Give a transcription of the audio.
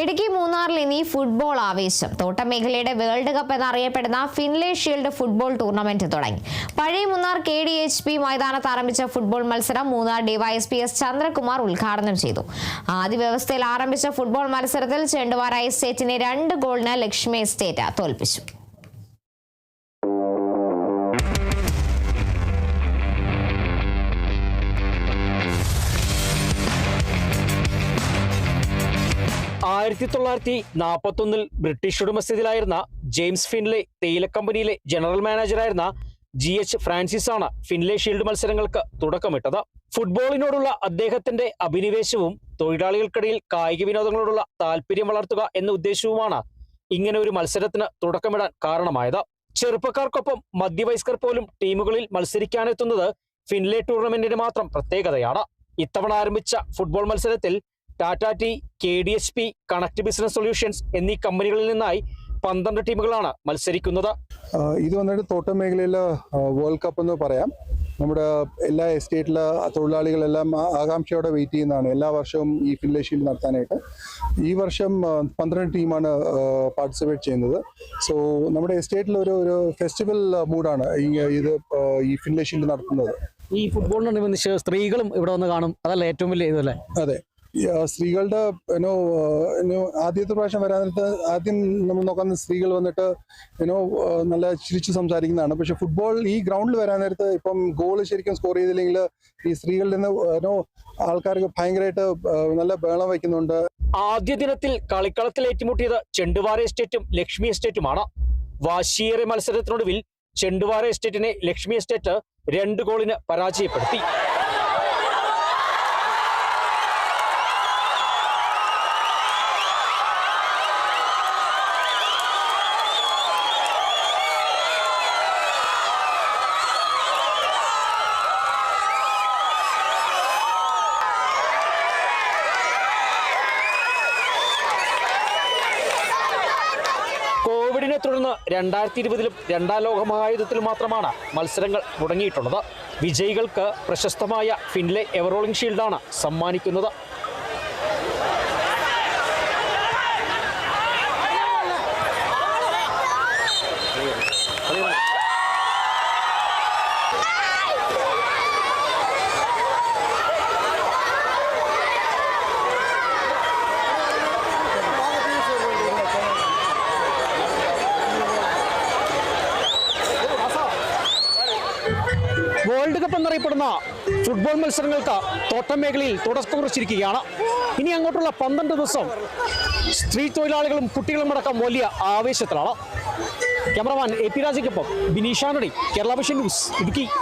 ഇടുക്കി മൂന്നാറിൽ ഇനി ഫുട്ബോൾ ആവേശം. തോട്ടം മേഖലയുടെ വേൾഡ് കപ്പ് എന്നറിയപ്പെടുന്ന ഫിൻലെ ഷീൽഡ് ഫുട്ബോൾ ടൂർണമെന്റ് തുടങ്ങി. പഴയ മൂന്നാർ KDHP മൈതാനത്ത് ആരംഭിച്ച ഫുട്ബോൾ മത്സരം മൂന്നാർ DYSP S ചന്ദ്രകുമാർ ഉദ്ഘാടനം ചെയ്തു. ആദ്യ വ്യവസ്ഥയിൽ ആരംഭിച്ച ഫുട്ബോൾ മത്സരത്തിൽ ചെണ്ടുവാര എസ്റ്റേറ്റിനെ 2 ഗോളിന് ലക്ഷ്മി എസ്റ്റേറ്റ് തോൽപ്പിച്ചു. ആയിരത്തി 1941 ബ്രിട്ടീഷ് ഉടമസ്ഥതയിലായിരുന്ന ജെയിംസ് ഫിൻലെ തേയില കമ്പനിയിലെ ജനറൽ മാനേജറായിരുന്ന GH ഫ്രാൻസിസ് ആണ് ഫിൻലെ ഷീൽഡ് മത്സരങ്ങൾക്ക് തുടക്കമിട്ടത്. ഫുട്ബോളിനോടുള്ള അദ്ദേഹത്തിന്റെ അഭിനിവേശവും തൊഴിലാളികൾക്കിടയിൽ കായിക വിനോദങ്ങളോടുള്ള താല്പര്യം വളർത്തുക എന്ന ഉദ്ദേശവുമാണ് ഇങ്ങനെ ഒരു മത്സരത്തിന് തുടക്കമിടാൻ കാരണമായത്. ചെറുപ്പക്കാർക്കൊപ്പം മധ്യവയസ്കർ പോലും ടീമുകളിൽ മത്സരിക്കാനെത്തുന്നത് ഫിൻലെ ടൂർണമെന്റിന് മാത്രം പ്രത്യേകതയാണ്. ഇത്തവണ ആരംഭിച്ച ഫുട്ബോൾ മത്സരത്തിൽ Tata T, KDHP, connect business solutions എന്നീ കമ്പനികളിൽ നിന്നായി 12 ടീമുകളാണ് മത്സരിക്കുന്നത്. ഇത് വന്നിട്ട് തോട്ടം മേഖലയിലെ വേൾഡ് കപ്പ് എന്ന് പറയാം. നമ്മുടെ എല്ലാ എസ്റ്റേറ്റിലെ തൊഴിലാളികളെല്ലാം ആകാംക്ഷയോടെ വെയിറ്റ് ചെയ്യുന്നതാണ് എല്ലാ വർഷവും ഈ ഫിൻലെ ഷീൽഡ് നടത്താനായിട്ട്. ഈ വർഷം 12 ടീമാണ് പാർട്ടിസിപ്പേറ്റ് ചെയ്യുന്നത്. സോ നമ്മുടെ എസ്റ്റേറ്റിൽ ഒരു ഫെസ്റ്റിവൽ മൂഡാണ് ഈ ഫിൻലെ ഷീൽഡ് നടത്തുന്നത്. ഈ ഫുട്ബോളിനനുബന്ധിച്ച് സ്ത്രീകളും ഇവിടെ വന്ന് കാണും, അതല്ല ഏറ്റവും വലിയ ഇതല്ലേ? അതെ, സ്ത്രീകളുടെ ആദ്യത്തെ പ്രാവശ്യം വരാൻ നേരത്ത് ആദ്യം നമ്മൾ നോക്കുന്ന സ്ത്രീകൾ വന്നിട്ട് നല്ല ചിരിച്ച് സംസാരിക്കുന്നതാണ്. പക്ഷെ ഫുട്ബോൾ ഈ ഗ്രൗണ്ടിൽ വരാൻ നേരത്ത് ഇപ്പം ഗോൾ ശരിക്കും സ്കോർ ചെയ്തില്ലെങ്കിൽ ഈ സ്ത്രീകളിൽ നിന്ന് ആൾക്കാർക്ക് ഭയങ്കരമായിട്ട് നല്ല ബഹളം വയ്ക്കുന്നുണ്ട്. ആദ്യ ദിനത്തിൽ കളിക്കളത്തിൽ ഏറ്റുമുട്ടിയത് ചെണ്ടുവാര എസ്റ്റേറ്റും ലക്ഷ്മി എസ്റ്റേറ്റുമാണ്. വാശിയേറിയ മത്സരത്തിനൊടുവിൽ ചെണ്ടുവാര എസ്റ്റേറ്റിനെ ലക്ഷ്മി എസ്റ്റേറ്റ് 2 ഗോളിന് പരാജയപ്പെടുത്തി. കോവിഡിനെ തുടർന്ന് 2020-ലും 2ാം ലോക മഹായുദ്ധത്തിലും മാത്രമാണ് മത്സരങ്ങൾ മുടങ്ങിയിട്ടുള്ളത്. വിജയികൾക്ക് പ്രശസ്തമായ ഫിൻലെ എവറോളിംഗ് ഷീൽഡാണ് സമ്മാനിക്കുന്നത്. വേൾഡ് കപ്പ് എന്നറിയപ്പെടുന്ന ഫുട്ബോൾ മത്സരങ്ങൾക്ക് തോട്ടം മേഖലയിൽ തുടക്കം കുറിച്ചിരിക്കുകയാണ്. ഇനി അങ്ങോട്ടുള്ള 12 ദിവസം സ്ത്രീ തൊഴിലാളികളും കുട്ടികളും അടക്കം വലിയ ആവേശത്തിലാണ്. ക്യാമറമാൻ AP രാജയ്ക്കൊപ്പം ബിനീഷ് ആന്റണി, കേരള വിഷൻ ന്യൂസ്, ഇടുക്കി.